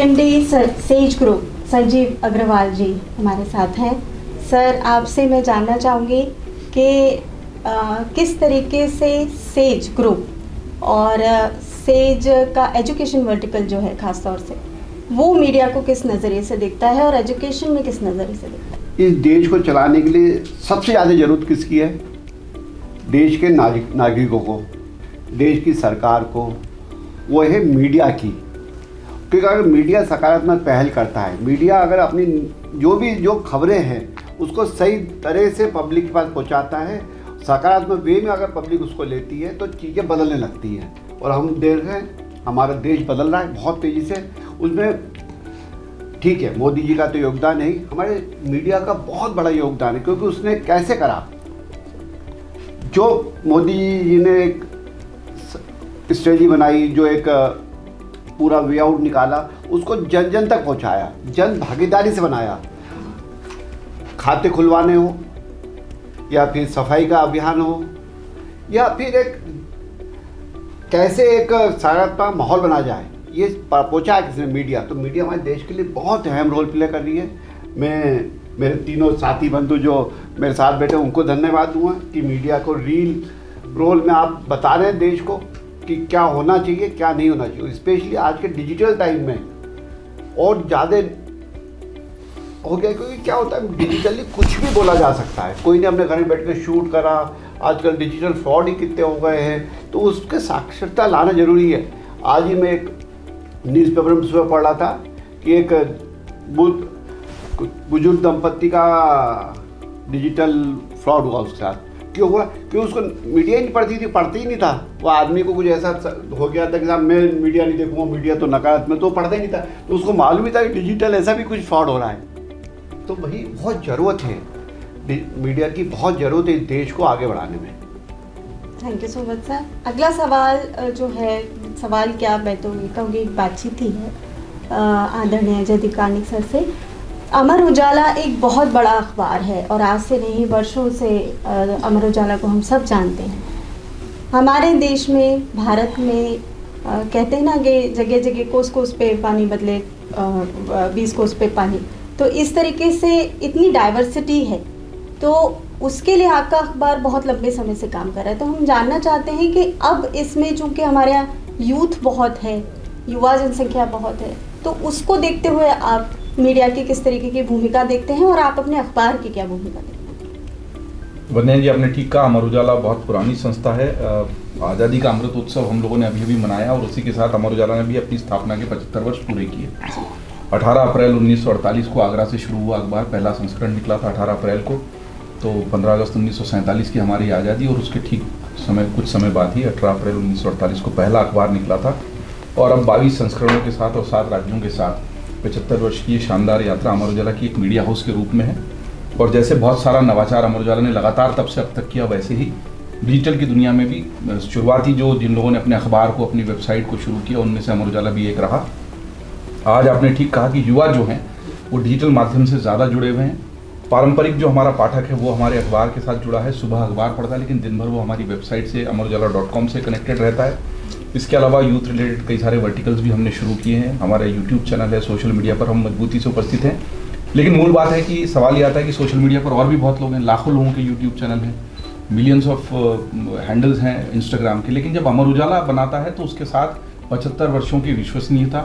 CMD Sage group Sanjeev Agrawal ji हमारे साथ हैं। सर, आपसे मैं जानना चाहूँगी कि किस तरीके से सेज ग्रुप और सेज का एजुकेशन वर्टिकल जो है ख़ास तौर से वो मीडिया को किस नज़रिए से देखता है और एजुकेशन में किस नज़रिए से देखता है? इस देश को चलाने के लिए सबसे ज़्यादा ज़रूरत किसकी है? देश के नागरिकों को, देश की सरकार को, वो है मीडिया की। क्योंकि अगर मीडिया सकारात्मक पहल करता है, मीडिया अगर अपनी जो खबरें हैं उसको सही तरह से पब्लिक के पास पहुंचाता है, सकारात्मक वे में अगर पब्लिक उसको लेती है तो चीज़ें बदलने लगती हैं। और हम देख रहे हैं हमारा देश बदल रहा है बहुत तेज़ी से। उसमें ठीक है, मोदी जी का तो योगदान है ही, हमारे मीडिया का बहुत बड़ा योगदान है। क्योंकि उसने कैसे करा, जो मोदी जी ने एक स्ट्रेटजी बनाई, जो एक पूरा वे आउट निकाला, उसको जन जन तक पहुंचाया, जन भागीदारी से बनाया। खाते खुलवाने हो या फिर सफाई का अभियान हो या फिर एक कैसे एक सकारात्मक माहौल बना जाए, ये पहुंचा है किसने? मीडिया। तो मीडिया हमारे देश के लिए बहुत अहम रोल प्ले कर रही है। मैं मेरे तीनों साथी बंधु जो मेरे साथ बैठे उनको धन्यवाद दूंगा कि मीडिया को रियल रोल में आप बता रहे हैं देश को कि क्या होना चाहिए, क्या नहीं होना चाहिए। स्पेशली आज के डिजिटल टाइम में और ज़्यादा हो गया, क्योंकि क्या होता है डिजिटली कुछ भी बोला जा सकता है। कोई ने अपने घर में बैठ कर शूट करा, आजकल डिजिटल फ्रॉड ही कितने हो गए हैं, तो उसके साक्षरता लाना जरूरी है। आज ही मैं एक न्यूज़पेपर में सुबह पढ़ रहा था कि एक बुजुर्ग दंपत्ति का डिजिटल फ्रॉड हुआ उसके साथ। क्यों हुआ? क्योंकि उसको मीडिया ही नहीं पढ़ती ही नहीं था। वो आदमी को कुछ ऐसा हो गया था कि साहब मैं मीडिया नहीं देखूँगा, मीडिया तो नकारात्मक, तो पढ़ता ही नहीं था। तो उसको मालूम ही था कि डिजिटल ऐसा भी कुछ फ्रॉड हो रहा है। तो वही बहुत ज़रूरत है, मीडिया की बहुत ज़रूरत है इस देश को आगे बढ़ाने में। Thank you so much sir. अगला सवाल जो है, सवाल क्या, मैं तो ये कहूँगी एक बातचीत ही है आदरणीय जयदीप कार्णिक सर से। अमर उजाला एक बहुत बड़ा अखबार है और आज से नहीं वर्षों से अमर उजाला को हम सब जानते हैं। हमारे देश में, भारत में कहते हैं ना कि जगह जगह कोस कोस पे पानी बदले 20 कोस पे पानी। तो इस तरीके से इतनी डाइवर्सिटी है, तो उसके लिए आपका अखबार बहुत लंबे समय से काम कर रहा है। तो हम जानना चाहते हैं कि अब इसमें चूँकि हमारे यहाँ यूथ बहुत है, युवा जनसंख्या बहुत है, तो उसको देखते हुए आप मीडिया की किस तरीके की भूमिका देखते हैं और आप अपने अखबार की क्या भूमिका देखते हैं? वंदना जी, आपने ठीक कहा, अमर उजाला बहुत पुरानी संस्था है। आज़ादी का अमृत उत्सव हम लोगों ने अभी मनाया और उसी के साथ अमर उजाला ने भी अपनी स्थापना के 75 वर्ष पूरे किए। 18 अप्रैल 1948 को आगरा से शुरू हुआ अखबार, पहला संस्करण निकला था 18 अप्रैल को। तो 15 अगस्त 1947 की हमारी आज़ादी और उसके ठीक कुछ समय बाद ही 18 अप्रैल 1948 को पहला अखबार निकला था। और अब 22 संस्करणों के साथ और 7 राज्यों के साथ 75 वर्ष की शानदार यात्रा अमर उजाला की एक मीडिया हाउस के रूप में है। और जैसे बहुत सारा नवाचार अमर उजाला ने लगातार तब से अब तक किया, वैसे ही डिजिटल की दुनिया में भी शुरुआती जिन लोगों ने अपने अखबार को, अपनी वेबसाइट को शुरू किया, उनमें से अमर उजाला भी एक रहा। आज आपने ठीक कहा कि युवा जो हैं वो डिजिटल माध्यम से ज़्यादा जुड़े हुए हैं। पारंपरिक जो हमारा पाठक है वो हमारे अखबार के साथ जुड़ा है, सुबह अखबार पढ़ता है, लेकिन दिन भर वो हमारी वेबसाइट से amarujala.com से कनेक्टेड रहता है। इसके अलावा यूथ रिलेटेड कई सारे वर्टिकल्स भी हमने शुरू किए हैं। हमारा यूट्यूब चैनल है, सोशल मीडिया पर हम मजबूती से उपस्थित हैं। लेकिन मूल बात है कि सवाल ये आता है कि सोशल मीडिया पर और भी बहुत लोग हैं, लाखों लोगों के यूट्यूब चैनल हैं, मिलियंस ऑफ हैंडल्स हैं इंस्टाग्राम के। लेकिन जब अमर उजाला बनाता है तो उसके साथ 75 वर्षों की विश्वसनीयता,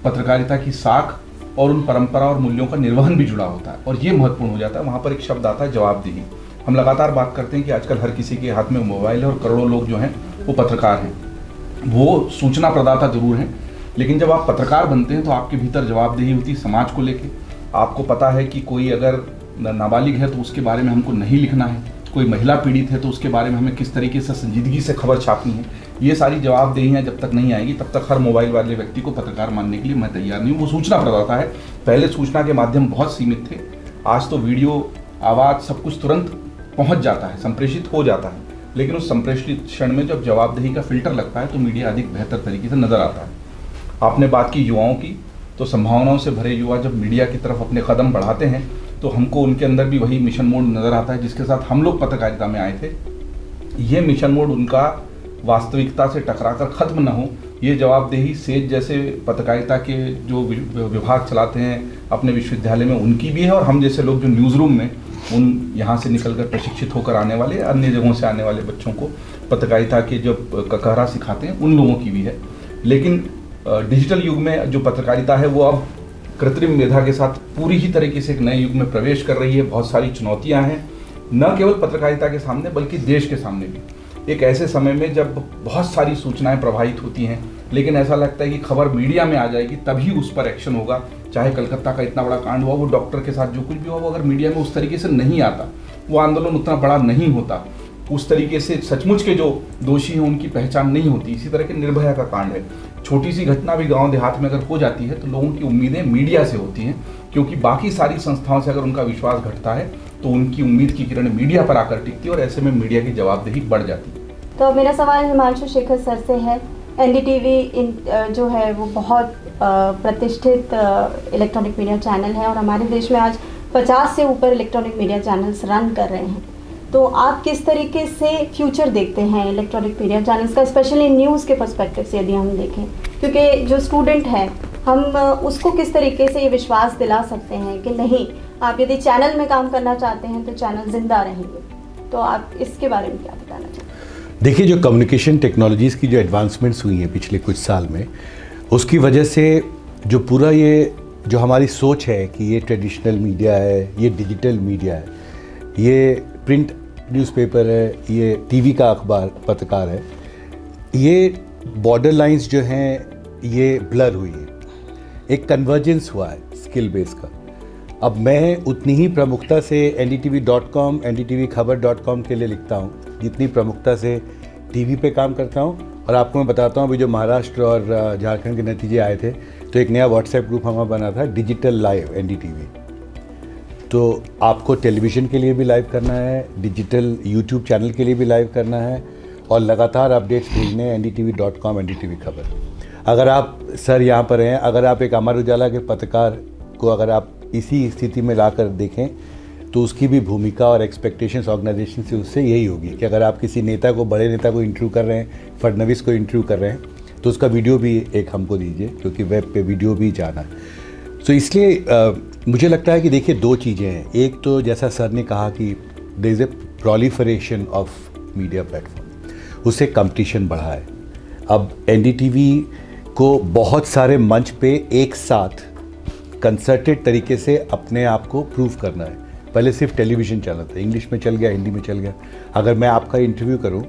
पत्रकारिता की साख और उन परंपरा और मूल्यों का निर्वहन भी जुड़ा होता है। और ये महत्वपूर्ण हो जाता है। वहाँ पर एक शब्द आता है जवाबदेही। हम लगातार बात करते हैं कि आजकल हर किसी के हाथ में मोबाइल है और करोड़ों लोग जो हैं वो पत्रकार हैं, वो सूचना प्रदाता जरूर हैं, लेकिन जब आप पत्रकार बनते हैं तो आपके भीतर जवाबदेही होती है समाज को लेके। आपको पता है कि कोई अगर नाबालिग है तो उसके बारे में हमको नहीं लिखना है, कोई महिला पीड़ित है तो उसके बारे में हमें किस तरीके से संजीदगी से खबर छापनी है। ये सारी जवाबदेहियाँ जब तक नहीं आएगी तब तक हर मोबाइल वाले व्यक्ति को पत्रकार मानने के लिए मैं तैयार नहीं हूँ। वो सूचना प्रदाता है। पहले सूचना के माध्यम बहुत सीमित थे, आज तो वीडियो, आवाज़ सब कुछ तुरंत पहुँच जाता है, संप्रेषित हो जाता है। लेकिन उस संप्रेषित क्षण में जब जवाबदेही का फिल्टर लगता है तो मीडिया अधिक बेहतर तरीके से नजर आता है। आपने बात की युवाओं की, तो संभावनाओं से भरे युवा जब मीडिया की तरफ अपने कदम बढ़ाते हैं तो हमको उनके अंदर भी वही मिशन मोड नज़र आता है जिसके साथ हम लोग पत्रकारिता में आए थे। ये मिशन मोड उनका वास्तविकता से टकराकर खत्म न हो ये जवाबदेही सेज जैसे पत्रकारिता के जो विभाग चलाते हैं अपने विश्वविद्यालय में उनकी भी है, और हम जैसे लोग जो न्यूज़ रूम में उन यहाँ से निकलकर प्रशिक्षित होकर आने वाले अन्य जगहों से आने वाले बच्चों को पत्रकारिता के जो ककहरा सिखाते हैं उन लोगों की भी है। लेकिन डिजिटल युग में जो पत्रकारिता है वो अब कृत्रिम मेधा के साथ पूरी ही तरीके से एक नए युग में प्रवेश कर रही है। बहुत सारी चुनौतियां हैं, न केवल पत्रकारिता के सामने बल्कि देश के सामने भी। एक ऐसे समय में जब बहुत सारी सूचनाएं प्रवाहित होती हैं, लेकिन ऐसा लगता है कि खबर मीडिया में आ जाएगी तभी उस पर एक्शन होगा। चाहे कलकत्ता का इतना बड़ा कांड हुआ, वो डॉक्टर के साथ जो कुछ भी हुआ, वो अगर मीडिया में उस तरीके से नहीं आता, वो आंदोलन उतना बड़ा नहीं होता, उस तरीके से सचमुच के जो दोषी हैं उनकी पहचान नहीं होती। इसी तरह के निर्भया का कांड है, छोटी सी घटना भी गांव देहात में अगर हो जाती है तो लोगों की उम्मीदें मीडिया से होती हैं, क्योंकि बाकी सारी संस्थाओं से अगर उनका विश्वास घटता है तो उनकी उम्मीद की किरण मीडिया पर आकर टिकती है, और ऐसे में मीडिया की जवाबदेही बढ़ जाती है। तो मेरा सवाल हिमांशु शेखर सर से है। एनडीटीवी जो है वो बहुत प्रतिष्ठित इलेक्ट्रॉनिक मीडिया चैनल है, और हमारे देश में आज 50 से ऊपर इलेक्ट्रॉनिक मीडिया चैनल्स रन कर रहे हैं। तो आप किस तरीके से फ्यूचर देखते हैं इलेक्ट्रॉनिक मीडिया चैनल्स का, स्पेशली न्यूज़ के पर्सपेक्टिव से यदि हम देखें? क्योंकि जो स्टूडेंट है हम उसको किस तरीके से ये विश्वास दिला सकते हैं कि नहीं, आप यदि चैनल में काम करना चाहते हैं तो चैनल जिंदा रहेंगे। तो आप इसके बारे में क्या बताना चाहते हैं? देखिए, जो कम्युनिकेशन टेक्नोलॉजीज़ की जो एडवांसमेंट्स हुई हैं पिछले कुछ साल में, उसकी वजह से जो पूरा ये जो हमारी सोच है कि ये ट्रेडिशनल मीडिया है, ये डिजिटल मीडिया है, ये प्रिंट न्यूज़पेपर है, ये टीवी का अखबार पत्रकार है, ये बॉर्डर लाइंस जो हैं ये ब्लर हुई है। एक कन्वर्जेंस हुआ है स्किल बेस का। अब मैं उतनी ही प्रमुखता से ndtv.com, ndtvखबर.com के लिए लिखता हूँ जितनी प्रमुखता से टीवी पे काम करता हूँ। और आपको मैं बताता हूँ, अभी जो महाराष्ट्र और झारखंड के नतीजे आए थे तो एक नया व्हाट्सएप ग्रुप हमारा बना था, डिजिटल लाइव एनडीटीवी। तो आपको टेलीविज़न के लिए भी लाइव करना है, डिजिटल यूट्यूब चैनल के लिए भी लाइव करना है, और लगातार अपडेट्स भेजने हैं ndtv.com, ndtv खबर। अगर आप सर यहाँ पर हैं, अगर आप एक अमर उजाला के पत्रकार को अगर आप इसी स्थिति में लाकर देखें तो उसकी भी भूमिका और एक्सपेक्टेशंस ऑर्गेनाइजेशन से उससे यही होगी कि अगर आप किसी नेता को, बड़े नेता को इंटरव्यू कर रहे हैं, फडणवीस को इंटरव्यू कर रहे हैं, तो उसका वीडियो भी एक हमको दीजिए, क्योंकि वेब पे वीडियो भी जाना है। तो इसलिए मुझे लगता है कि देखिए, दो चीज़ें हैं। एक तो जैसा सर ने कहा कि there is a proliferation of media platform, उससे कंपटीशन बढ़ा है। अब एनडीटीवी को बहुत सारे मंच पे एक साथ कंसर्टेड तरीके से अपने आप को प्रूव करना है। पहले सिर्फ टेलीविज़न चला था, इंग्लिश में चल गया, हिंदी में चल गया। अगर मैं आपका इंटरव्यू करूं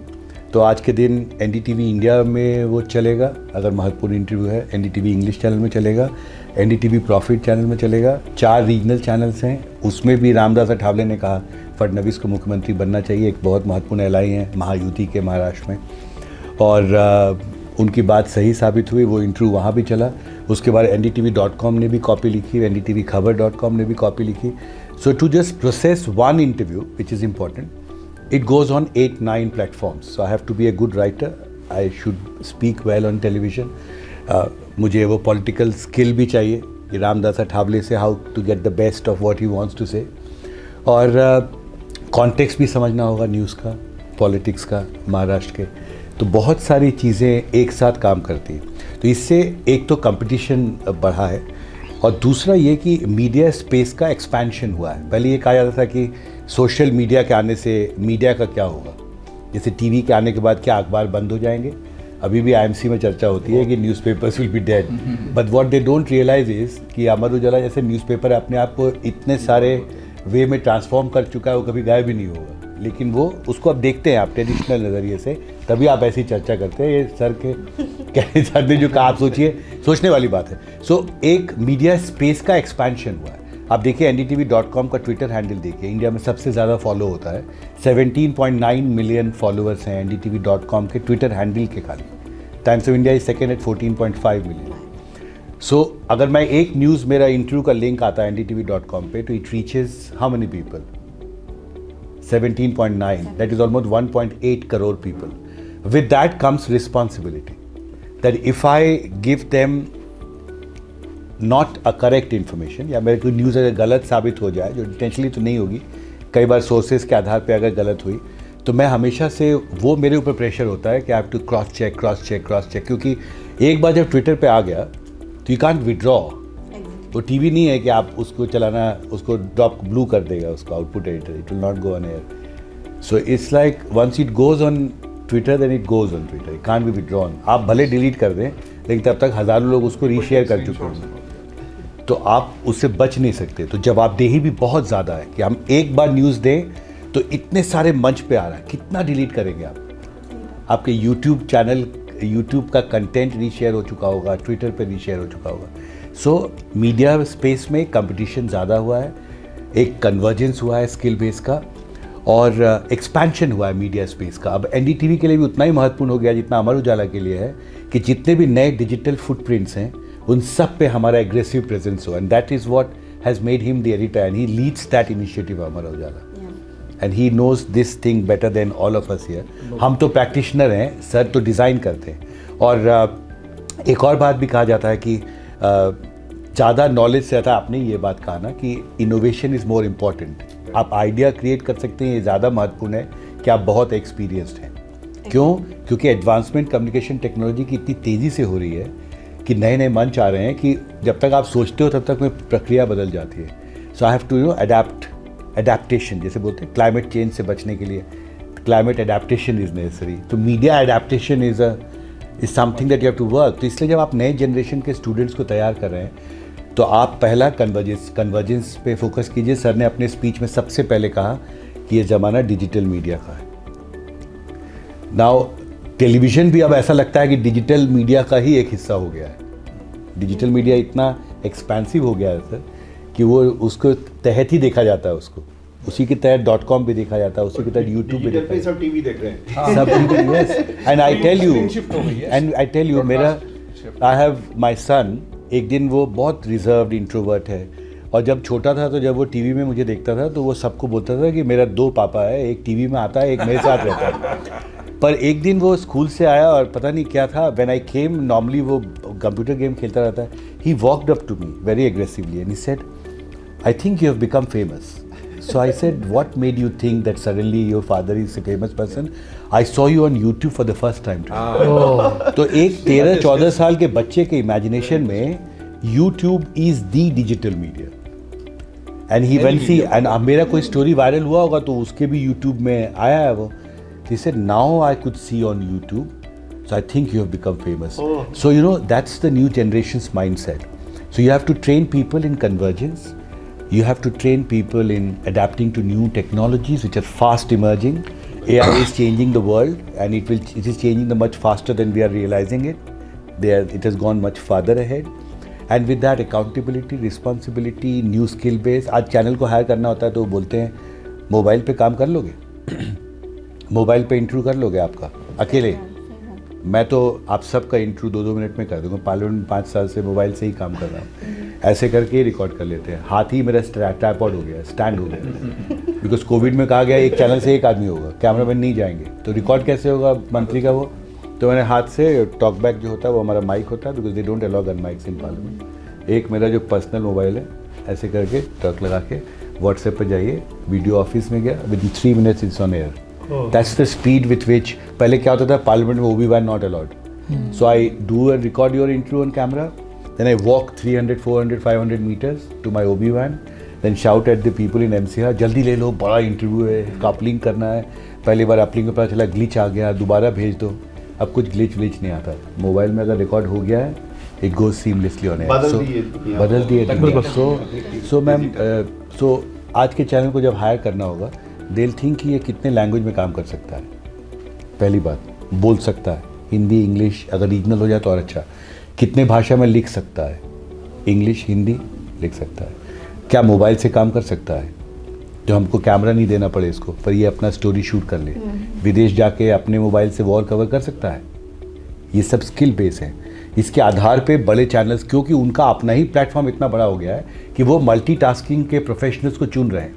तो आज के दिन एनडीटीवी इंडिया में वो चलेगा, अगर महत्वपूर्ण इंटरव्यू है, एनडीटीवी इंग्लिश चैनल में चलेगा, एनडीटीवी प्रॉफिट चैनल में चलेगा। 4 रीजनल चैनल्स हैं, उसमें भी रामदास अठावले ने कहा फडणवीस को मुख्यमंत्री बनना चाहिए, एक बहुत महत्वपूर्ण एलाई हैं महायुति के महाराष्ट्र में, और उनकी बात सही साबित हुई, वो इंटरव्यू वहाँ भी चला। उसके बाद ndtv.com ने भी कॉपी लिखी, ndtvखबर.com ने भी कॉपी लिखी। So to just process one interview which is important, it goes on 8-9 platforms. So I have to be a good writer, I should speak well on television, मुझे वो political skill भी चाहिए कि रामदास अठावले से how to get the best of what he wants to say, और context भी समझना होगा न्यूज़ का, पॉलिटिक्स का, महाराष्ट्र के। तो बहुत सारी चीज़ें एक साथ काम करती हैं। तो इससे एक तो कंपटीशन बढ़ा है, और दूसरा ये कि मीडिया स्पेस का एक्सपेंशन हुआ है। पहले ये कहा जाता था कि सोशल मीडिया के आने से मीडिया का क्या होगा, जैसे टीवी के आने के बाद क्या अखबार बंद हो जाएंगे। अभी भी आईएमसी में चर्चा होती है कि newspapers will be dead, but what they don't realise is कि अमर उजाला जैसे न्यूज़पेपर अपने आप को इतने सारे वे में ट्रांसफॉर्म कर चुका है, वो कभी गायब भी नहीं होगा। लेकिन वो उसको अब देखते हैं आप ट्रेडिशनल नज़रिए से, तभी आप ऐसी चर्चा करते हैं। ये सर के कहने साथ जो कहा, आप सोचिए, सोचने वाली बात है। सो एक मीडिया स्पेस का एक्सपेंशन हुआ है। आप देखिए ndtv.com का ट्विटर हैंडल देखिए, इंडिया में सबसे ज़्यादा फॉलो होता है, 17.9 मिलियन फॉलोअर्स हैं ndtv.com के ट्विटर हैंडल के खाली। Times of India is second at 14.5 million. So अगर मैं एक न्यूज़, मेरा इंटरव्यू का लिंक आता है ndtv.com पे, तो it reaches how many people, 17.9, that is almost 1.8 crore people. With that comes responsibility, that if I give them not a correct information, या मेरे को न्यूज़ अगर गलत साबित हो जाए, जो इंटेंशनली तो नहीं होगी, कई बार सोर्सेज के आधार पे अगर गलत हुई, तो मैं हमेशा से, वो मेरे ऊपर प्रेशर होता है कि I have to cross check, क्योंकि एक बार जब ट्विटर पे आ गया तो यू कांट विड्रॉ। वो टीवी नहीं है कि आप उसको चलाना, उसको ड्रॉप ब्लू कर देगा उसको output editor, it will not go on air. So it's like once it goes on Twitter then it goes on Twitter, it can't be withdrawn. आप भले डिलीट कर दें लेकिन तब तक हज़ारों लोग उसको रीशेयर कर चुके हैं, तो आप उससे बच नहीं सकते। तो जवाबदेही भी बहुत ज़्यादा है कि हम एक बार न्यूज़ दें तो इतने सारे मंच पे आ रहा है, कितना डिलीट करेंगे आप? आपके यूट्यूब चैनल, यूट्यूब का कंटेंट रीशेयर हो चुका होगा, ट्विटर पे रीशेयर हो चुका होगा। सो मीडिया स्पेस में कंपटीशन ज़्यादा हुआ है, एक कन्वर्जेंस हुआ है स्किल बेस का, और एक्सपेंशन हुआ है मीडिया स्पेस का। अब एनडीटीवी के लिए भी उतना ही महत्वपूर्ण हो गया जितना अमर उजाला के लिए है कि जितने भी नए डिजिटल फुटप्रिंट्स हैं उन सब पे हमारा एग्रेसिव प्रेजेंस हो, and that is what has made him the editor and he leads that initiative Amar Ujala, and he knows this thing better than all of us here. हम तो प्रैक्टिशनर हैं, सर तो डिज़ाइन करते हैं। और एक और बात भी कहा जाता है कि ज़्यादा नॉलेज से आता है, आपने ये बात कहा ना कि इनोवेशन इज़ मोर इम्पॉर्टेंट। आप आइडिया क्रिएट कर सकते हैं, ये ज़्यादा महत्वपूर्ण है कि आप बहुत एक्सपीरियंस्ड हैं। क्यों? क्योंकि एडवांसमेंट कम्युनिकेशन टेक्नोलॉजी की इतनी तेज़ी से हो रही है कि नए नए मंच आ रहे हैं कि जब तक आप सोचते हो तब तक में प्रक्रिया बदल जाती है। So I have to adaptation, जैसे बोलते हैं क्लाइमेट चेंज से बचने के लिए क्लाइमेट एडेप्टेशन इज़ नेसेसरी। तो media adaptation is something that you have to work. तो इसलिए जब आप नए जनरेशन के स्टूडेंट्स को तैयार कर रहे हैं तो आप पहला कन्वर्जेंस पे फोकस कीजिए। सर ने अपने स्पीच में सबसे पहले कहा कि ये ज़माना डिजिटल मीडिया का है। नाउ टेलीविज़न भी अब ऐसा लगता है कि डिजिटल मीडिया का ही एक हिस्सा हो गया है। डिजिटल मीडिया इतना एक्सपेंसिव हो गया है सर कि वो उसको तहत ही देखा जाता है, उसको उसी के तहत .com भी देखा जाता है, उसी के तहत यूट्यूब भी देखा, सब टीवी देख रहे हैं, सब TV. Yes, and I tell you मेरा आई हैव माई सन, एक दिन वो बहुत रिजर्व्ड इंट्रोवर्ट है, और जब छोटा था तो जब वो टीवी में मुझे देखता था तो वो सबको बोलता था कि मेरा 2 पापा है, एक टीवी में आता है, एक मेरे साथ रहता है। पर एक दिन वो स्कूल से आया और पता नहीं क्या था, व्हेन आई केम, नॉर्मली वो कंप्यूटर गेम खेलता रहता है, he walked up to me very aggressively and he said, I think you have become famous. So I said, what made you think that suddenly your father is a famous person? I saw you on YouTube for the first time today. तो एक 13-14 साल के बच्चे के imagination में YouTube is the digital media. And he when see, and मेरा कोई story viral हुआ होगा तो उसके भी YouTube में आया है वो. He said, now I could see on YouTube. So I think you have become famous. So you know, that's the new generation's mindset. So you have to train people in convergence. You have to train people in adapting to new technologies which are fast emerging. AI is changing the world, and it is changing them much faster than we are realizing it. It has gone much farther ahead. And with that accountability, responsibility, new skill base. आज channel को higher करना होता है तो बोलते हैं mobile पे काम कर लोगे, मोबाइल पे इंटरव्यू कर लोगे आपका अकेले। मैं तो आप सबका इंटरव्यू 2-2 मिनट में कर दूंगा। पार्लियामेंट 5 साल से मोबाइल से ही काम कर रहा हूँ, ऐसे करके ही रिकॉर्ड कर लेते हैं। हाथ ही मेरा ट्राइपॉड हो गया, स्टैंड हो गया, बिकॉज कोविड में कहा गया एक चैनल से एक आदमी होगा, कैमरामैन नहीं जाएंगे, तो रिकॉर्ड कैसे होगा मंत्री का वो। तो मैंने हाथ से टॉक बैक जो होता है वो हमारा माइक होता है, because they don't allow gun mics in parliament. एक मेरा जो पर्सनल मोबाइल है, ऐसे करके टॉक लगा के व्हाट्सएप पर जाइए, वीडियो ऑफिस में गया, with in 3 minutes it's on air. That's the speed with which, पहले क्या होता था पार्लियामेंट में OB-1 not allowed. So I do and record your interview on camera, then I walk 300, 400, 500 meters to my OB-1, then shout at the people in MCR, जल्दी ले लो, बड़ा interview है, uplink करना है। पहली बार अपलिंक में पता चला ग्लिच आ गया, दोबारा भेज दो। अब कुछ ग्लिच नहीं आता। मोबाइल में अगर रिकॉर्ड हो गया है, it goes seamlessly on air. बदल दिए। So मैम, so आज के चैनल को जब हायर करना होगा, they'll think कि ये कितने लैंग्वेज में काम कर सकता है। पहली बात, बोल सकता है हिंदी, इंग्लिश, अगर रीजनल हो जाए तो और अच्छा। कितने भाषा में लिख सकता है, इंग्लिश, हिंदी लिख सकता है। क्या मोबाइल से काम कर सकता है, जो हमको कैमरा नहीं देना पड़े इसको, पर ये अपना स्टोरी शूट कर ले, विदेश जाके अपने मोबाइल से वॉर कवर कर सकता है। ये सब स्किल बेस है। इसके आधार पे बड़े चैनल्स, क्योंकि उनका अपना ही प्लेटफॉर्म इतना बड़ा हो गया है कि वो मल्टीटास्किंग के प्रोफेशनल्स को चुन रहे हैं।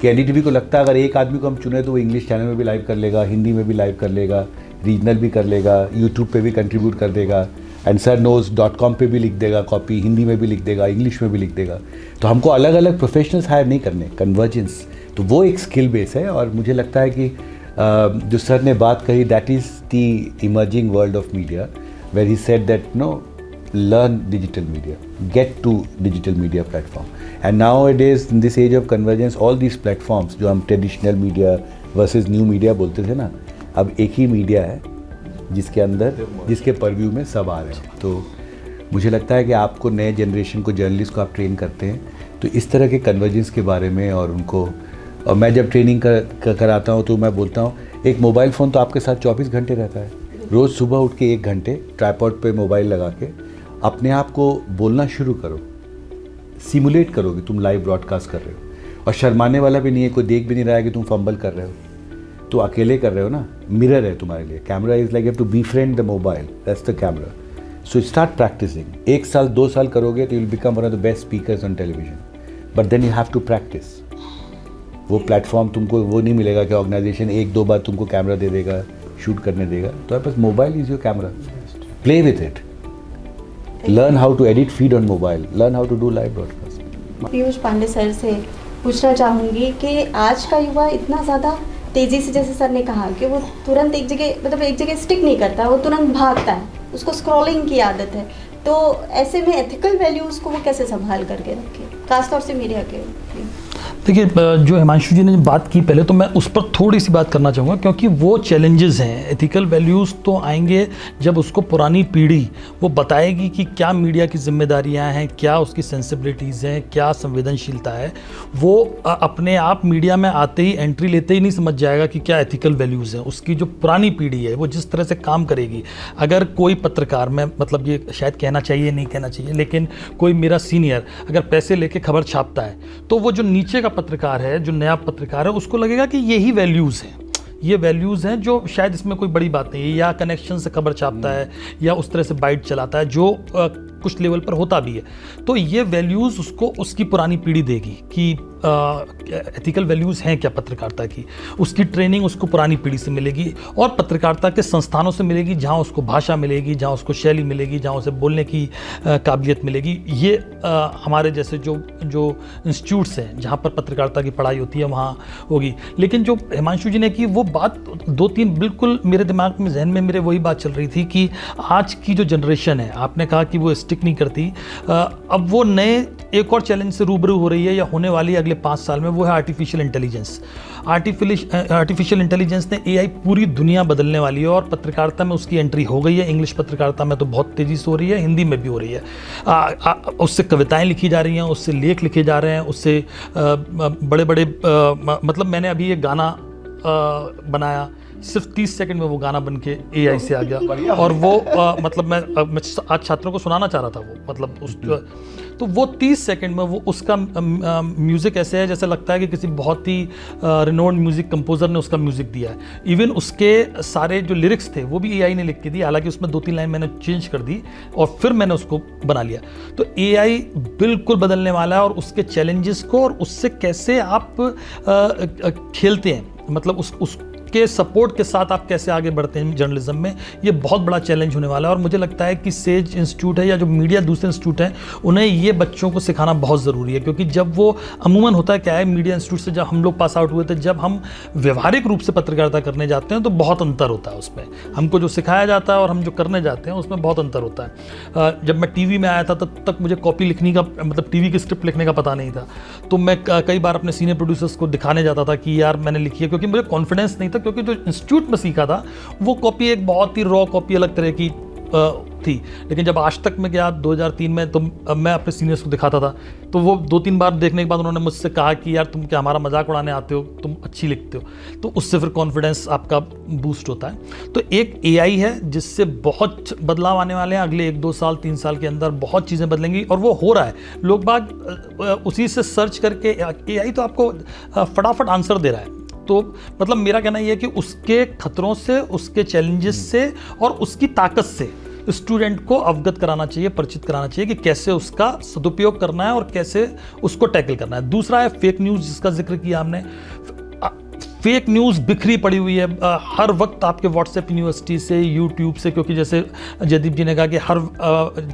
कि एनडीटीवी को लगता है अगर एक आदमी को हम चुने तो वो इंग्लिश चैनल में भी लाइव कर लेगा, हिंदी में भी लाइव कर लेगा, रीजनल भी कर लेगा, यूट्यूब पे भी कंट्रीब्यूट कर देगा, एंड सर नोज .com पे भी लिख देगा कॉपी, हिंदी में भी लिख देगा, इंग्लिश में भी लिख देगा। तो हमको अलग अलग प्रोफेशनल्स हायर नहीं करने, कन्वर्जेंस, तो वो एक स्किल बेस है। और मुझे लगता है कि जो सर ने बात कही, that is the emerging world of media. where he said that learn digital media, get to digital media platform. And nowadays in this age of convergence, all these platforms जो हम traditional media versus new media बोलते थे ना, अब एक ही media है जिसके अंदर, जिसके परव्यू में सब आ रहे हैं. तो मुझे लगता है कि आपको नए जनरेशन को, जर्नलिस्ट को आप ट्रेन करते हैं, तो इस तरह के कन्वर्जेंस के बारे में और उनको, और मैं जब ट्रेनिंग कराता हूँ तो मैं बोलता हूँ एक मोबाइल फ़ोन तो आपके साथ 24 घंटे रहता है. रोज़ सुबह उठ के 1 घंटे ट्राइपॉड पे मोबाइल लगा के अपने आप को बोलना शुरू करो, सिमुलेट करो कि तुम लाइव ब्रॉडकास्ट कर रहे हो, और शर्माने वाला भी नहीं है, कोई देख भी नहीं रहा है कि तुम फंबल कर रहे हो, तो अकेले कर रहे हो ना, मिरर है तुम्हारे लिए. Camera is like you have to befriend the mobile, that's the camera. So start practicing. 1 साल 2 साल करोगे तो you will become one of the best speakers on television, but then you have to practice. वो platform तुमको वो नहीं मिलेगा कि ऑर्गेनाइजेशन 1-2 बार तुमको कैमरा दे देगा, शूट करने देगा. तो आपके पास mobile is your camera, play with it, learn how to edit feed on mobile, learn how to do live broadcast. Piyush Pande sir से पूछना चाहूँगी कि आज का युवा इतना ज़्यादा तेज़ी से, जैसे सर ने कहा कि वो तुरंत एक जगह स्टिक नहीं करता, वो तुरंत भागता है, उसको स्क्रॉलिंग की आदत है. तो ऐसे में एथिकल वैल्यूज़ को वो कैसे संभाल करके रखे, खासतौर से मीडिया के? देखिए, जो हिमांशु जी ने बात की पहले, तो मैं उस पर थोड़ी सी बात करना चाहूँगा, क्योंकि वो चैलेंजेस हैं. एथिकल वैल्यूज़ तो आएंगे जब उसको पुरानी पीढ़ी वो बताएगी कि क्या मीडिया की जिम्मेदारियाँ हैं, क्या उसकी सेंसिबिलिटीज़ हैं, क्या संवेदनशीलता है. वो अपने आप मीडिया में आते ही, एंट्री लेते ही नहीं समझ जाएगा कि क्या एथिकल वैल्यूज़ हैं. उसकी जो पुरानी पीढ़ी है वो जिस तरह से काम करेगी, अगर कोई पत्रकार, मैं मतलब ये शायद कहना चाहिए नहीं कहना चाहिए, लेकिन कोई मेरा सीनियर अगर पैसे लेके खबर छापता है, तो वो जो नीचे का पत्रकार है, जो नया पत्रकार है, उसको लगेगा कि यही वैल्यूज़ हैं, ये वैल्यूज़ हैं, जो शायद इसमें कोई बड़ी बात नहीं है, या कनेक्शन से खबर छापता है, या उस तरह से बाइट चलाता है, जो कुछ लेवल पर होता भी है. तो ये वैल्यूज़ उसको उसकी पुरानी पीढ़ी देगी कि एथिकल वैल्यूज़ हैं क्या पत्रकारिता की. उसकी ट्रेनिंग उसको पुरानी पीढ़ी से मिलेगी और पत्रकारिता के संस्थानों से मिलेगी, जहाँ उसको भाषा मिलेगी, जहाँ उसको शैली मिलेगी, जहाँ उसे बोलने की काबिलियत मिलेगी. ये हमारे जैसे जो इंस्टीट्यूट्स हैं जहाँ पर पत्रकारिता की पढ़ाई होती है वहाँ होगी. लेकिन जो हिमांशु जी ने की वो बात 2-3 बिल्कुल मेरे दिमाग में, जहन में मेरे वही बात चल रही थी कि आज की जो जनरेशन है, आपने कहा कि वो स्टिक नहीं करती, अब वो नए एक और चैलेंज से रूबरू हो रही है या होने वाली है अगले 5 साल में. वो है आर्टिफिशियल इंटेलिजेंस. आर्टिफिशियल इंटेलिजेंस ने एआई पूरी दुनिया बदलने वाली है, और पत्रकारिता में उसकी एंट्री हो गई है. इंग्लिश पत्रकारिता में तो बहुत तेज़ी से हो रही है, हिंदी में भी हो रही है. उससे कविताएं लिखी जा रही हैं, उससे लेख लिखे जा रहे हैं, उससे बड़े बड़े मतलब मैंने अभी एक गाना बनाया, सिर्फ 30 सेकंड में वो गाना बन के एआई से आ गया, और वो मतलब मैं आज छात्रों को सुनाना चाह रहा था वो, मतलब उस, तो वो 30 सेकंड में वो उसका म्यूज़िक ऐसे है जैसे लगता है कि किसी बहुत ही रिनोन्ड म्यूज़िक कंपोज़र ने उसका म्यूज़िक दिया है. इवन उसके सारे जो लिरिक्स थे वो भी एआई ने लिख के दी, हालांकि उसमें 2-3 लाइन मैंने चेंज कर दी और फिर मैंने उसको बना लिया. तो एआई बिल्कुल बदलने वाला है, और उसके चैलेंजेस को और उससे कैसे आप खेलते हैं, मतलब उसके सपोर्ट के साथ आप कैसे आगे बढ़ते हैं जर्नलिज्म में, ये बहुत बड़ा चैलेंज होने वाला है. और मुझे लगता है कि सेज इंस्टीट्यूट है या जो मीडिया दूसरे इंस्टीट्यूट हैं, उन्हें ये बच्चों को सिखाना बहुत ज़रूरी है. क्योंकि जब वो अमूमन होता है क्या है, मीडिया इंस्टीट्यूट से जब हम लोग पास आउट हुए थे, जब हम व्यवहारिक रूप से पत्रकारिता करने जाते हैं तो बहुत अंतर होता है उसमें. हमको जो सिखाया जाता है और हम जो करने जाते हैं उसमें बहुत अंतर होता है. जब मैं टीवी में आया था तब तक मुझे कॉपी लिखने का, मतलब टीवी की स्क्रिप्ट लिखने का पता नहीं था. तो मैं कई बार अपने सीनियर प्रोड्यूसर्स को दिखाने जाता था कि यार मैंने लिखी है, क्योंकि मुझे कॉन्फिडेंस नहीं था, क्योंकि जो इंस्टीट्यूट में सीखा था वो कॉपी एक बहुत ही रॉ कॉपी अलग तरह की थी. लेकिन जब आज तक मैं गया 2003 में, तो मैं अपने सीनियर्स को दिखाता था, तो वो 2-3 बार देखने के बाद उन्होंने मुझसे कहा कि यार तुम क्या हमारा मजाक उड़ाने आते हो, तुम अच्छी लिखते हो. तो उससे फिर कॉन्फिडेंस आपका बूस्ट होता है. तो एक एआई है जिससे बहुत बदलाव आने वाले हैं. अगले 1-2 साल 3 साल के अंदर बहुत चीज़ें बदलेंगी, और वो हो रहा है. लोग बाग उसी से सर्च करके, एआई तो आपको फटाफट आंसर दे रहा है. तो मतलब मेरा कहना यह है कि उसके खतरों से, उसके चैलेंजेस से और उसकी ताकत से स्टूडेंट को अवगत कराना चाहिए, परिचित कराना चाहिए कि कैसे उसका सदुपयोग करना है और कैसे उसको टैकल करना है. दूसरा है फेक न्यूज़, जिसका जिक्र किया हमने. फेक न्यूज़ बिखरी पड़ी हुई है हर वक्त आपके व्हाट्सएप यूनिवर्सिटी से, यूट्यूब से, क्योंकि जैसे जयदीप जी ने कहा कि हर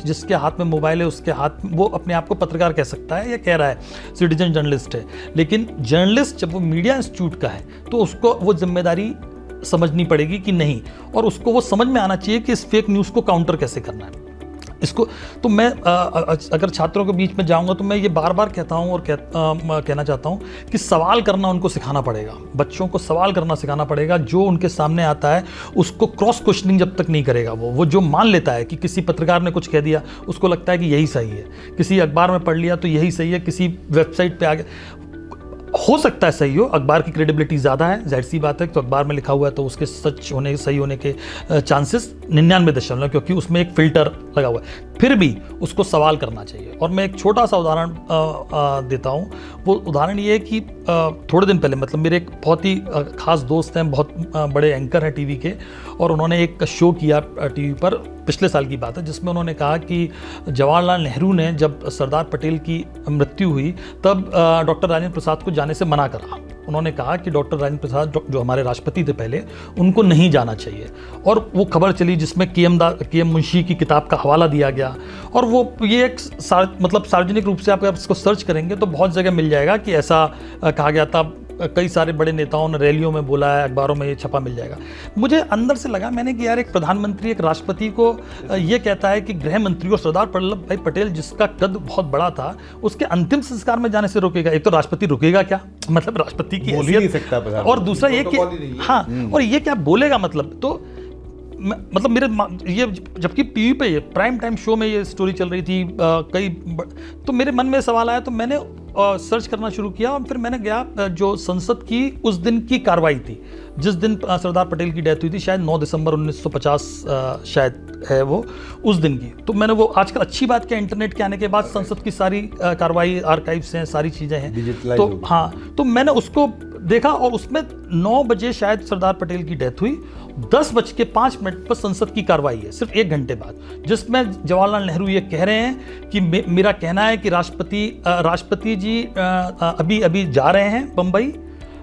जिसके हाथ में मोबाइल है उसके हाथ, वो अपने आप को पत्रकार कह सकता है या कह रहा है सिटीजन जर्नलिस्ट है. लेकिन जर्नलिस्ट जब वो मीडिया इंस्टीट्यूट का है तो उसको वो जिम्मेदारी समझनी पड़ेगी कि नहीं, और उसको वो समझ में आना चाहिए कि इस फेक न्यूज़ को काउंटर कैसे करना है इसको। तो मैं अगर छात्रों के बीच में जाऊंगा तो मैं ये बार बार कहता हूँ और कहना चाहता हूँ कि सवाल करना उनको सिखाना पड़ेगा, बच्चों को सवाल करना सिखाना पड़ेगा। जो उनके सामने आता है उसको क्रॉस क्वेश्चनिंग जब तक नहीं करेगा वो जो मान लेता है कि किसी पत्रकार ने कुछ कह दिया उसको लगता है कि यही सही है, किसी अखबार में पढ़ लिया तो यही सही है, किसी वेबसाइट पर आ गया, हो सकता है सही हो, अखबार की क्रेडिबिलिटी ज़्यादा है, जाहिर सी बात है, तो अखबार में लिखा हुआ है तो उसके सच होने सही होने के चांसेस 99%, क्योंकि उसमें एक फ़िल्टर लगा हुआ है। फिर भी उसको सवाल करना चाहिए। और मैं एक छोटा सा उदाहरण देता हूँ। वो उदाहरण ये है कि थोड़े दिन पहले, मतलब मेरे एक बहुत ही ख़ास दोस्त हैं, बहुत बड़े एंकर हैं टीवी के, और उन्होंने एक शो किया टीवी पर, पिछले साल की बात है, जिसमें उन्होंने कहा कि जवाहरलाल नेहरू ने जब सरदार पटेल की मृत्यु हुई तब डॉक्टर राजेंद्र प्रसाद को जाने से मना करा। उन्होंने कहा कि डॉक्टर राजेंद्र प्रसाद जो हमारे राष्ट्रपति थे पहले, उनको नहीं जाना चाहिए। और वो खबर चली जिसमें के एम मुंशी की किताब का हवाला दिया गया। और वो ये एक मतलब सार्वजनिक रूप से आप इसको सर्च करेंगे तो बहुत जगह मिल जाएगा कि ऐसा कहा गया था, कई सारे बड़े नेताओं ने रैलियों में बोला है, अखबारों में ये छपा मिल जाएगा। मुझे अंदर से लगा, मैंने कि यार एक प्रधानमंत्री एक राष्ट्रपति को ये कहता है कि गृह मंत्री और सरदार वल्लभ भाई पटेल जिसका कद बहुत बड़ा था उसके अंतिम संस्कार में जाने से रोकेगा। एक तो राष्ट्रपति रुकेगा क्या, मतलब राष्ट्रपति की हैसियत, और दूसरा ये कि हाँ, और ये क्या बोलेगा, मतलब तो मतलब मेरे ये जबकि टीवी पे ये प्राइम टाइम शो में ये स्टोरी चल रही थी तो मेरे मन में सवाल आया, तो मैंने सर्च करना शुरू किया और फिर मैंने गया जो संसद की उस दिन की कार्रवाई थी जिस दिन सरदार पटेल की डेथ हुई थी, शायद 9 दिसंबर 1950 शायद है वो उस दिन की। तो मैंने वो, आजकल अच्छी बात क्या, इंटरनेट के आने के बाद संसद की सारी कार्रवाई आर्काइव्स हैं, सारी चीज़ें हैं, तो हाँ, तो मैंने उसको देखा और उसमें 9 बजे शायद सरदार पटेल की डेथ हुई, 10:05 पर संसद की कार्रवाई है, सिर्फ 1 घंटे बाद, जिसमें जवाहरलाल नेहरू ये कह रहे हैं कि मेरा कहना है कि राष्ट्रपति जी अभी जा रहे हैं बम्बई,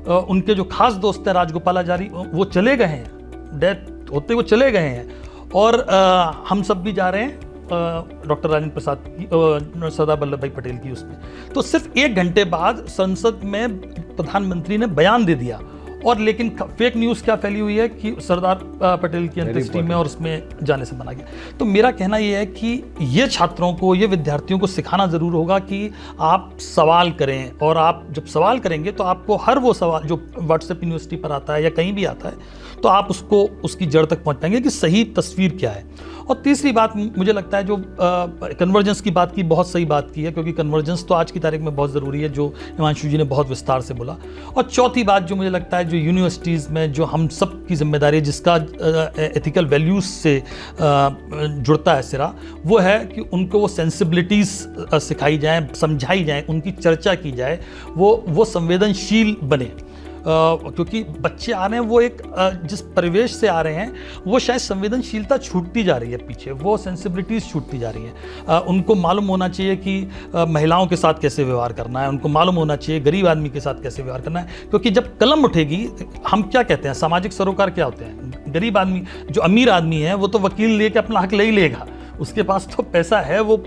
उनके जो खास दोस्त हैं राजगोपालाचारी वो चले गए हैं, डेथ होते वो चले गए हैं, और हम सब भी जा रहे हैं डॉक्टर राजेंद्र प्रसाद की, सरदार वल्लभ भाई पटेल की उसमें। तो सिर्फ 1 घंटे बाद संसद में प्रधानमंत्री ने बयान दे दिया। और लेकिन फेक न्यूज़ क्या फैली हुई है कि सरदार पटेल की अंत्येष्टि में और उसमें जाने से मना गया। तो मेरा कहना यह है कि ये छात्रों को, ये विद्यार्थियों को सिखाना ज़रूर होगा कि आप सवाल करें, और आप जब सवाल करेंगे तो आपको हर वो सवाल जो व्हाट्सएप यूनिवर्सिटी पर आता है या कहीं भी आता है तो आप उसको उसकी जड़ तक पहुँच पाएंगे कि सही तस्वीर क्या है। और तीसरी बात मुझे लगता है जो कन्वर्जेंस की बात की, बहुत सही बात की है, क्योंकि कन्वर्जेंस तो आज की तारीख में बहुत ज़रूरी है, जो हिमांशु जी ने बहुत विस्तार से बोला। और चौथी बात जो मुझे लगता है, जो यूनिवर्सिटीज़ में जो हम सब की जिम्मेदारी है, जिसका एथिकल वैल्यूज़ से जुड़ता है सिरा, वो है कि उनको वो सेंसिबिलिटीज़ सिखाई जाएँ, समझाई जाएँ, उनकी चर्चा की जाए, वो संवेदनशील बने। क्योंकि बच्चे आ रहे हैं, वो एक जिस परिवेश से आ रहे हैं वो शायद संवेदनशीलता छूटती जा रही है पीछे, वो सेंसिबिलिटीज़ छूटती जा रही हैं। उनको मालूम होना चाहिए कि महिलाओं के साथ कैसे व्यवहार करना है, उनको मालूम होना चाहिए गरीब आदमी के साथ कैसे व्यवहार करना है, क्योंकि जब कलम उठेगी, हम क्या कहते हैं, सामाजिक सरोकार क्या होते हैं, गरीब आदमी, जो अमीर आदमी है वो तो वकील लेके अपना हक ले ही लेगा, उसके पास तो पैसा है, वो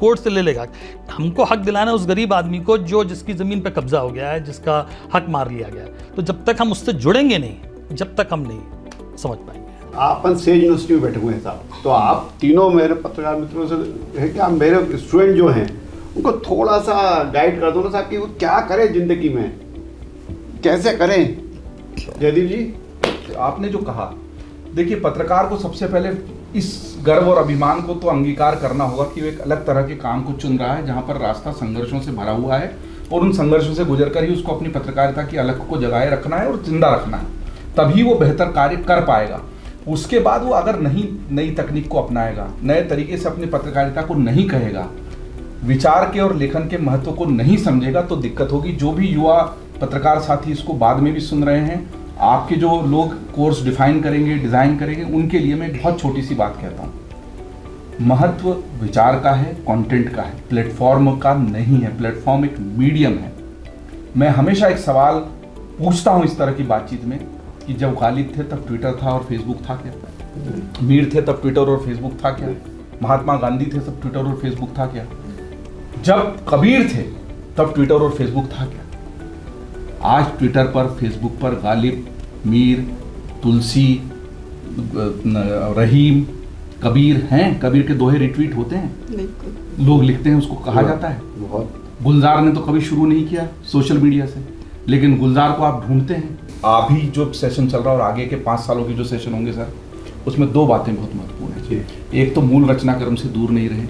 कोर्ट से ले लेगा। हमको हक दिलाना है उस गरीब आदमी को जिसकी ज़मीन पे कब्जा हो गया है, जिसका हक मार लिया गया है। तो जब तक हम उससे जुड़ेंगे नहीं, जब तक हम नहीं समझ पाएंगे। आप अपन सेज यूनिवर्सिटी में बैठे हुए हैं साहब, तो आप तीनों मेरे पत्रकार मित्रों से है कि आप मेरे स्टूडेंट जो हैं उनको थोड़ा सा गाइड कर दो ना साहब कि वो क्या करें ज़िंदगी में, कैसे करें। जयदीप जी, आपने जो कहा, देखिए पत्रकार को सबसे पहले इस गर्व और अभिमान को तो अंगीकार करना होगा कि वो एक अलग तरह के काम को चुन रहा है, जहाँ पर रास्ता संघर्षों से भरा हुआ है, और उन संघर्षों से गुजरकर ही उसको अपनी पत्रकारिता की अलग को जगाए रखना है और जिंदा रखना है, तभी वो बेहतर कार्य कर पाएगा। उसके बाद वो अगर नई तकनीक को अपनाएगा, नए तरीके से अपनी पत्रकारिता को नहीं कहेगा, विचार के और लेखन के महत्व को नहीं समझेगा, तो दिक्कत होगी। जो भी युवा पत्रकार साथी इसको बाद में भी सुन रहे हैं, आपके जो लोग कोर्स डिफाइन करेंगे, डिज़ाइन करेंगे, उनके लिए मैं बहुत छोटी सी बात कहता हूँ, महत्व विचार का है, कंटेंट का है, प्लेटफॉर्म का नहीं है। प्लेटफॉर्म एक मीडियम है। मैं हमेशा एक सवाल पूछता हूँ इस तरह की बातचीत में कि जब गालिब थे तब ट्विटर था और फेसबुक था क्या? मीर थे तब ट्विटर और फेसबुक था क्या? महात्मा गांधी थे तब ट्विटर और फेसबुक था क्या? जब कबीर थे तब ट्विटर और फेसबुक था क्या? आज ट्विटर पर, फेसबुक पर गालिब, मीर, तुलसी, रहीम, कबीर हैं, कबीर के दोहे रिट्वीट होते हैं, बिल्कुल लोग लिखते हैं, उसको कहा जाता है। बहुत गुलजार ने तो कभी शुरू नहीं किया सोशल मीडिया से, लेकिन गुलजार को आप ढूंढते हैं। अभी जो सेशन चल रहा है और आगे के 5 सालों की जो सेशन होंगे सर, उसमें 2 बातें बहुत महत्वपूर्ण हैं। एक तो मूल रचनाक्रम से दूर नहीं रहे,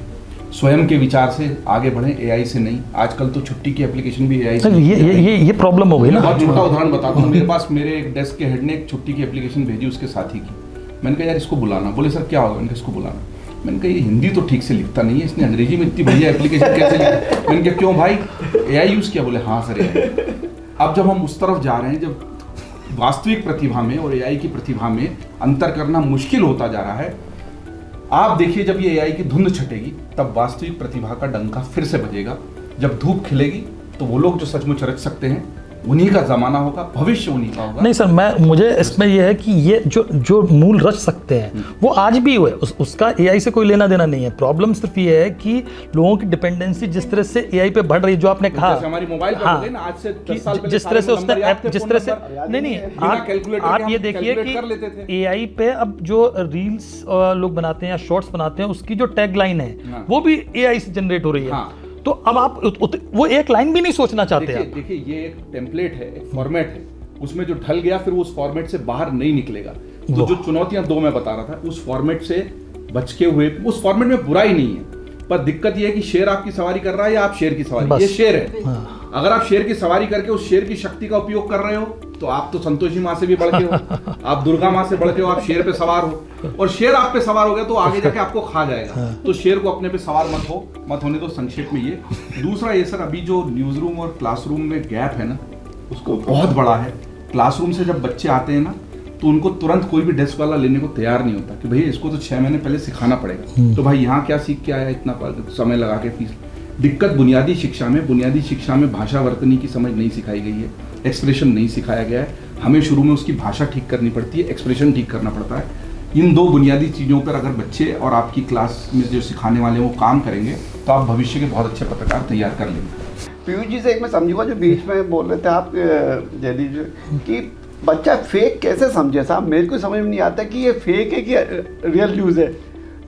स्वयं के विचार से आगे बढ़े, एआई से नहीं। आजकल तो छुट्टी की एप्लीकेशन भी एआई से। ये प्रॉब्लम हो गई ना। बहुत छोटा उदाहरण बताता हूँ, मेरे पास मेरे एक डेस्क के हेड ने एक छुट्टी की एप्लीकेशन भेजी उसके साथी की। मैंने कहा यार इसको बुलाना। बोले सर क्या होगा? मैंने कहा इसको बुलाना। मैंने कहा ये हिंदी तो ठीक से लिखता नहीं है, इसने अंग्रेजी में इतनी बढ़िया एप्लीकेशन कैसे लिखा? मैंने कहा क्यों भाई, एआई यूज़ किया? बोले हाँ सर एआई। अब जब हम उस तरफ जा रहे हैं, जब वास्तविक प्रतिभा में और एआई की प्रतिभा में अंतर करना मुश्किल होता जा रहा है, आप देखिए जब ये एआई की धुंध छटेगी तब वास्तविक प्रतिभा का डंका फिर से बजेगा। जब धूप खिलेगी तो वो लोग जो सचमुच रच सकते हैं उन्हीं का जमाना होगा, भविष्य उन्हीं का होगा। नहीं सर, मुझे इसमें यह है कि ये जो मूल रच सकते हैं वो आज भी हुए, उसका एआई से कोई लेना देना नहीं है। प्रॉब्लम सिर्फ ये है कि लोगों की डिपेंडेंसी जिस तरह से एआई पे बढ़ रही है, जो आपने कहा हमारी मोबाइल पर हो गई ना, आज से 10 साल पहले जिस तरह से उसने जिस तरह से नहीं आप ये देखिए कि एआई पे अब जो रील्स लोग बनाते हैं या शॉर्ट्स बनाते हैं, उसकी जो टैगलाइन है वो भी एआई से जनरेट हो रही है। तो अब आप वो एक लाइन भी नहीं सोचना चाहते हैं। देखिए ये एक टेम्पलेट है, एक फॉर्मेट है, उसमें जो ढल गया फिर उस फॉर्मेट से बाहर नहीं निकलेगा। तो जो चुनौतियां 2 मैं बता रहा था, उस फॉर्मेट से बच के हुए, उस फॉर्मेट में बुराई नहीं है, पर दिक्कत ये है कि शेर आपकी सवारी कर रहा है या आप शेर की सवारी। ये शेर है। अगर आप शेर की सवारी करके उस शेर की शक्ति का उपयोग कर रहे हो तो आप तो संतोषी माँ से भी बढ़ के हो, आप दुर्गा माँ से बढ़ के हो, आप शेर पे सवार हो, और शेर आप पे सवार हो गया तो आगे जाके आपको खा जाएगा। तो शेर को अपने पे सवार मत होने दो। संक्षेप में ये। दूसरा ये सर, अभी जो न्यूज रूम और क्लासरूम में गैप है ना, उसको बहुत बड़ा है। क्लासरूम से जब बच्चे आते हैं ना, तो उनको तुरंत कोई भी डेस्क वाला लेने को तैयार नहीं होता कि भैया इसको तो 6 महीने पहले सिखाना पड़ेगा, तो भाई यहाँ क्या सीख के आया इतना समय लगा के फीस। दिक्कत बुनियादी शिक्षा में भाषा वर्तनी की समझ नहीं सिखाई गई है, एक्सप्रेशन नहीं सिखाया गया है। हमें शुरू में उसकी भाषा ठीक करनी पड़ती है, एक्सप्रेशन ठीक करना पड़ता है। इन 2 बुनियादी चीज़ों पर अगर बच्चे और आपकी क्लास में जो सिखाने वाले हैं वो काम करेंगे तो आप भविष्य के बहुत अच्छे पत्रकार तैयार कर लेंगे। पीयूष जी से एक मैं समझूंगा, जो बीच में बोल रहे थे आप जयदीप जी कि बच्चा फेक कैसे समझे साहब, मेरे को समझ में नहीं आता कि ये फेक है कि रियल न्यूज़ है।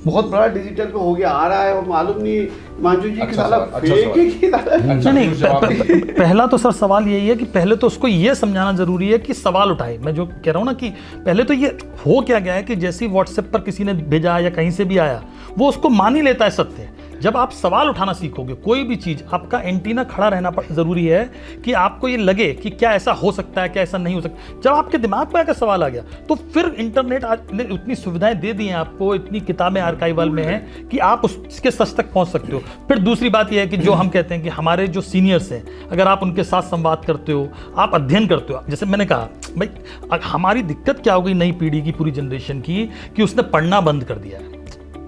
बहुत बड़ा डिजिटल पे हो गया आ रहा है और मालूम नहीं हिमांशु जी की साला फेक है कि साला नहीं। पहला तो सर सवाल यही है कि पहले तो उसको ये समझाना जरूरी है कि सवाल उठाए। मैं जो कह रहा हूँ ना कि पहले तो ये हो क्या गया है कि जैसे व्हाट्सएप पर किसी ने भेजा या कहीं से भी आया, वो उसको मान ही लेता है सत्य। जब आप सवाल उठाना सीखोगे, कोई भी चीज़, आपका एंटीना खड़ा रहना ज़रूरी है कि आपको ये लगे कि क्या ऐसा हो सकता है, क्या ऐसा नहीं हो सकता। जब आपके दिमाग में आकर सवाल आ गया तो फिर इंटरनेट ने उतनी सुविधाएं दे दी हैं आपको, इतनी किताबें आर्काइवल में हैं कि आप उसके सच तक पहुंच सकते हो। फिर दूसरी बात यह है कि जो हम कहते हैं कि हमारे जो सीनियर्स हैं, अगर आप उनके साथ संवाद करते हो, आप अध्ययन करते हो, जैसे मैंने कहा भाई हमारी दिक्कत क्या हो गई नई पीढ़ी की, पूरी जनरेशन की, कि उसने पढ़ना बंद कर दिया है।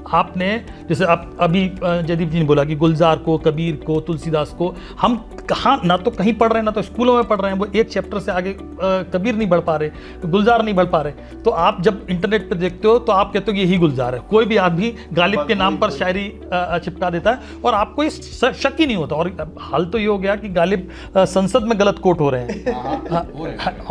आपने जैसे आप अभी जयदीप जी ने बोला कि गुलजार को, कबीर को, तुलसीदास को हम कहाँ ना तो कहीं पढ़ रहे हैं ना तो स्कूलों में पढ़ रहे हैं। वो एक चैप्टर से आगे कबीर नहीं बढ़ पा रहे, गुलजार नहीं बढ़ पा रहे। तो आप जब इंटरनेट पे देखते हो तो आप कहते हो कि यही गुलजार है। कोई भी आदमी गालिब के नाम पर शायरी चिपका देता है और आपको ये शक ही नहीं होता। और हाल तो ये हो गया कि गालिब संसद में गलत कोट हो रहे हैं,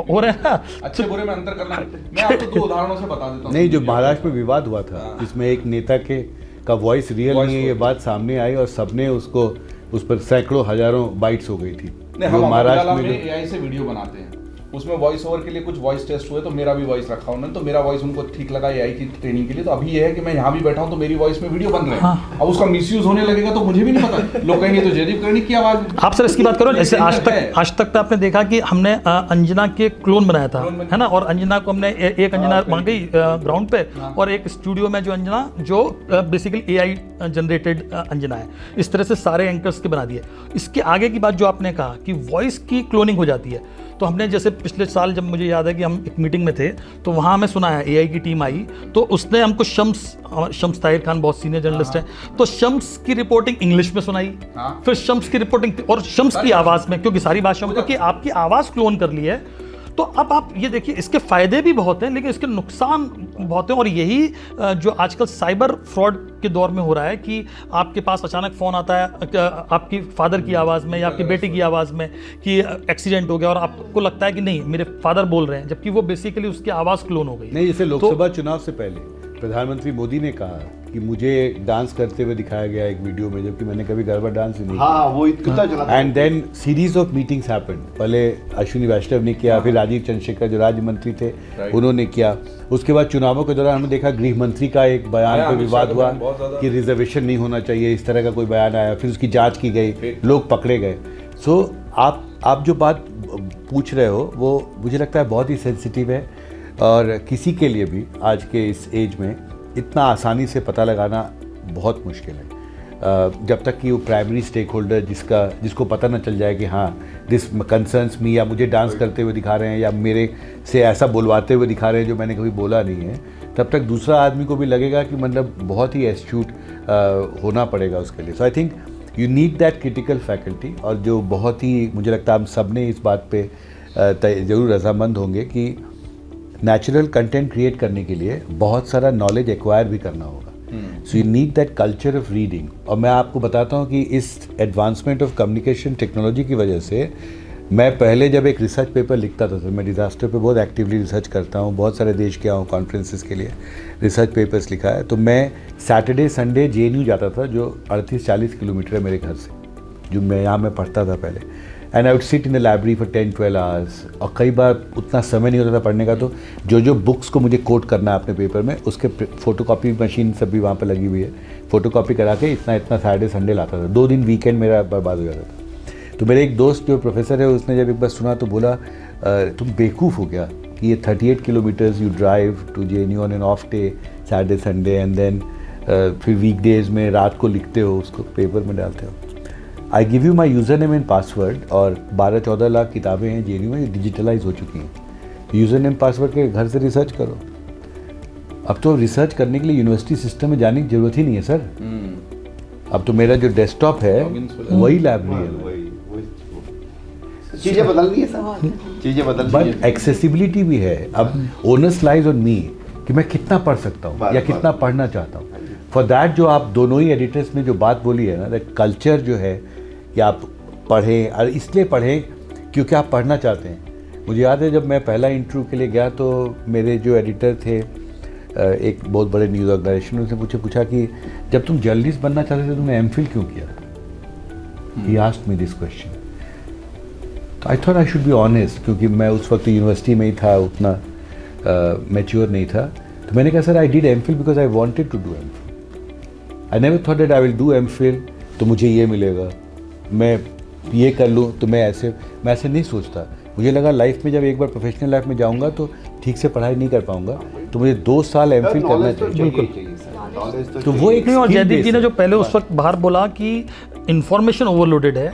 हो रहे हैं ना। अच्छे बुरे में अंतर करना। मैं आपको 2 उदाहरणों से बता देता हूँ। नहीं, जो महाराष्ट्र में विवाद हुआ था जिसमें एक नेता का वॉइस रियल नहीं है, ये बात सामने आई और सबने उसको, उस पर सैकड़ों हजारों बाइट्स हो गई थी। हम महाराष्ट्र में एआई से वीडियो बनाते हैं, उसमें वॉइस ओवर के लिए कुछ वॉइस टेस्ट हुए तो मेरा भी वॉइस रखा उन्होंने, तो मेरा वॉइस उनको ठीक लगा एआई की ट्रेनिंग के लिए। तो अभी ये है कि मैं यहाँ भी बैठा हूँ तो मेरी वॉइस में वीडियो बन रहे हैं। अब उसका मिसयूज होने लगेगा तो मुझे भी नहीं पता, लोग कहेंगे तो जयदीप कर्णिक की आवाज। आप सर इसकी बात करो, जैसे आज तक आपने देखा कि हमने अंजना के क्लोन बनाया था, है ना, और अंजना को हमने एक अंजना वहाँ गई ग्राउंड पे और एक स्टूडियो में जो अंजना जो बेसिकली एआई जनरेटेड अंजना है, इस तरह से सारे एंकर्स के बना दिए। इसके आगे की बात जो आपने कहा कि वॉइस की क्लोनिंग हो जाती है, तो हमने जैसे पिछले साल जब मुझे याद है कि हम एक मीटिंग में थे तो वहाँ हमें सुना है एआई की टीम आई तो उसने हमको शम्स ताहिर खान बहुत सीनियर जर्नलिस्ट हैं, तो शम्स की रिपोर्टिंग इंग्लिश में सुनाई, फिर शम्स की रिपोर्टिंग और शम्स की आवाज़ में, क्योंकि सारी भाषाओं में, क्योंकि आपकी आवाज़ क्लोन कर ली है तो अब आप ये देखिए, इसके फ़ायदे भी बहुत हैं लेकिन इसके नुकसान बहुत हैं। और यही जो आजकल साइबर फ्रॉड के दौर में हो रहा है कि आपके पास अचानक फ़ोन आता है आपकी फादर की आवाज़ में या आपकी बेटी की आवाज़ में कि एक्सीडेंट हो गया, और आपको लगता है कि नहीं मेरे फादर बोल रहे हैं, जबकि वो बेसिकली उसकी आवाज़ क्लोन हो गई। नहीं, जैसे लोकसभा चुनाव से पहले प्रधानमंत्री मोदी ने कहा कि मुझे डांस करते हुए दिखाया गया एक वीडियो में, जबकि मैंने कभी गरबा डांस ही नहीं किया। हाँ, वो कितना चला। And then series of meetings happened. पहले अश्विनी वैष्णव ने किया, फिर राजीव चंद्रशेखर जो राज्य मंत्री थे उन्होंने किया। उसके बाद चुनावों के दौरान हमने देखा गृह मंत्री का एक बयान पर विवाद हुआ कि रिजर्वेशन नहीं होना चाहिए, इस तरह का कोई बयान आया, फिर उसकी जाँच की गई, लोग पकड़े गए। सो आप जो बात पूछ रहे हो वो मुझे लगता है बहुत ही सेंसिटिव है, और किसी के लिए भी आज के इस एज में इतना आसानी से पता लगाना बहुत मुश्किल है। जब तक कि वो प्राइमरी स्टेक होल्डर जिसको पता ना चल जाए कि हाँ दिस कंसर्न्स मी, या मुझे डांस करते हुए दिखा रहे हैं या मेरे से ऐसा बुलवाते हुए दिखा रहे हैं जो मैंने कभी बोला नहीं है, तब तक दूसरा आदमी को भी लगेगा कि मतलब बहुत ही एस्ट्यूट होना पड़ेगा उसके लिए। So I think you need that critical faculty, और जो बहुत ही मुझे लगता है हम सब ने इस बात पे ज़रूर रजामंद होंगे कि नेचुरल कंटेंट क्रिएट करने के लिए बहुत सारा नॉलेज एक्वायर भी करना होगा। So you need that culture of reading. और मैं आपको बताता हूँ कि इस एडवांसमेंट ऑफ कम्युनिकेशन टेक्नोलॉजी की वजह से मैं पहले जब एक रिसर्च पेपर लिखता था, तो मैं डिज़ास्टर पे बहुत एक्टिवली रिसर्च करता हूँ, बहुत सारे देश गया हूँ कॉन्फ्रेंसेस के लिए, रिसर्च पेपर्स लिखा है। तो मैं सैटरडे संडे JNU जाता था, जो 38-40 किलोमीटर है मेरे घर से, जो मैं पढ़ता था पहले। And I would sit in the library for 10-12 hours, और कई बार उतना समय नहीं होता था पढ़ने का, तो जो बुक्स को मुझे कोट करना है अपने पेपर में, उसके फोटोकॉपी मशीन सब भी वहाँ पर लगी हुई है, फोटोकॉपी करा के इतना सैटरडे संडे लाता था। 2 दिन वीकेंड मेरा बर्बाद हो जाता था। तो मेरे एक दोस्त जो प्रोफेसर है, उसने जब एक बार सुना तो बोला तुम बेवकूफ़ हो गया कि ये 38 kilometres you drive to JNU on an off day Saturday Sunday, and then फिर वीकडेज में रात को लिखते हो, उसको पेपर में डालते हो। I give you my user name and password, और 12-14 लाख किताबें हैं JNU में, डिजिटलाइज हो चुकी हैं। यूज़र नेम पासवर्ड के घर से रिसर्च करो। अब तो रिसर्च करने के लिए यूनिवर्सिटी सिस्टम में जाने की जरूरत ही नहीं है सर। अब तो मेरा जो डेस्कटॉप है वही लाइब्रेरी है। चीज़ें बदलनी है सर, चीज़ें बदलनी है, बट एक्सेसिबिलिटी भी है। अब ओनर्स लाइज ऑन मी कि मैं कितना पढ़ सकता हूँ या कितना पढ़ना चाहता हूँ। फॉर दैट जो आप दोनों ही एडिटर्स ने जो बात बोली है ना, दैट कल्चर जो है कि आप पढ़ें, और इसलिए पढ़ें क्योंकि आप पढ़ना चाहते हैं। मुझे याद है जब मैं पहला इंटरव्यू के लिए गया तो मेरे जो एडिटर थे एक बहुत बड़े न्यूज़ ऑर्गेनाइजेशन, उसने मुझे पूछा कि जब तुम जर्नलिस्ट बनना चाहते थे तुमने MPhil क्यों किया? He asked me this question. तो I thought I should be honest, क्योंकि मैं उस वक्त यूनिवर्सिटी में ही था, उतना मैच्योर नहीं था। तो मैंने कहा sir I did MPhil because I wanted to do MPhil। I never thought that I will do MPhil तो मुझे ये मिलेगा, मैं ये कर लूँ तो मैं ऐसे नहीं सोचता। मुझे लगा लाइफ में जब एक बार प्रोफेशनल लाइफ में जाऊँगा तो ठीक से पढ़ाई नहीं कर पाऊँगा, तो मुझे 2 साल MPhil करना चाहिए। बिल्कुल। तो वो एक और जयदीप जी ने जो पहले उस वक्त बाहर बोला कि इंफॉर्मेशन ओवरलोडेड है,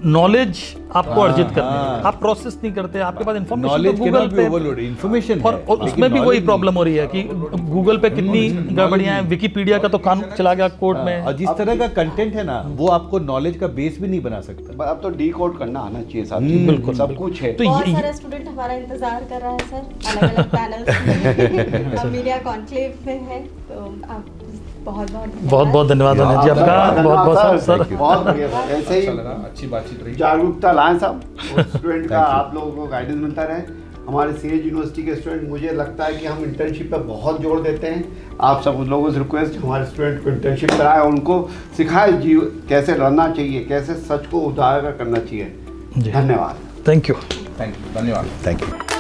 नॉलेज आपको अर्जित करनी है, आप प्रोसेस नहीं करते, आपके पास इंफॉर्मेशन तो गूगल पे इंफॉर्मेशन, और उसमें भी वही प्रॉब्लम हो रही है कि गूगल पे कितनी गड़बड़ियां हैं, विकिपीडिया का तो काम चला गया कोड में, और जिस तरह का कंटेंट है ना वो आपको नॉलेज का बेस भी नहीं बना सकता। अब तो डिकोड करना आना चाहिए साहब। बिल्कुल सब कुछ है। तो बहुत सारे स्टूडेंट हमारा इंतजार कर रहा है सर, अलग-अलग पैनल्स में, मीडिया कॉन्क्लेव में है, तो आप बहुत धन्यवाद जी आपका, बहुत सर, बहुत बढ़िया सर। ऐसे ही अच्छी बातचीत रही, जागरूकता लाएं साहब, स्टूडेंट का आप लोगों को गाइडेंस मिलता रहे। हमारे CH यूनिवर्सिटी के स्टूडेंट, मुझे लगता है कि हम इंटर्नशिप पे बहुत जोर देते हैं। आप सब उन लोगों से रिक्वेस्ट, हमारे स्टूडेंट को इंटर्नशिप कराएं और उनको सिखाएं कैसे रहना चाहिए, कैसे सच को उजागर करना चाहिए। धन्यवाद। थैंक यू, धन्यवाद, थैंक यू।